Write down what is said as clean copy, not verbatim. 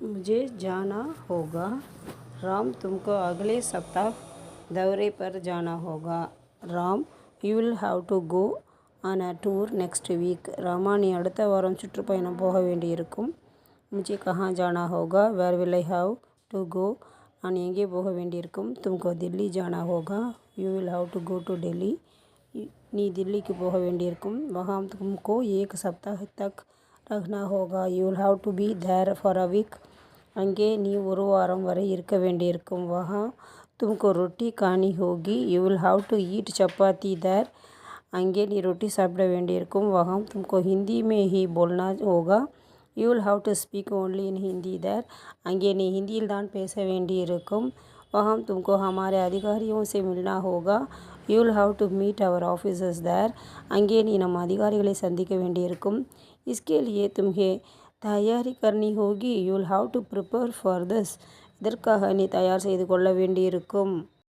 मुझे जाना होगा। राम, तुमको अगले सप्ताह दौरे पर जाना होगा। Ram, you will have to go on a tour next week. Rama, நீ அடுத்த வாரம் சுற்றுப்பயணம் போக வேண்டியிருக்கும். मुझे कहाँ जाना होगा? Where will I have to go? நான் எங்கே போக வேண்டியிருக்கும்? तुमको दिल्ली जाना होगा. You will have to go to Delhi. நீ தில்லிக்கு போக வேண்டியிருக்கும். वहाँ तुमको एक सप्ताह तक रहना होगा. You will have to be there for a week. அங்கே நீ ஒரு வாரம் வரை இருக்க வேண்டியிருக்கும். वहाँ तुमको रोटी खानी होगी. You will have to eat chapati there. அங்கே நீ ரொட்டி சாப்பிட வேண்டியிருக்கும். वहाँ तुमको हिंदी में ही बोलना होगा. You will have to speak only in Hindi there. அங்கே நீ ஹிந்தியில் தான் பேச வேண்டியிருக்கும். वहाँ तुमको हमारे अधिकारियों से मिलना होगा. You will have to meet our officers there. அங்கே நீ நம் அதிகாரிகளை சந்திக்க வேண்டியிருக்கும். इसके लिए तुम्हें தயாரி करनी होगी. You will have to prepare for this. இதற்காக நீ தயார் செய்து கொள்ள வேண்டியிருக்கும்.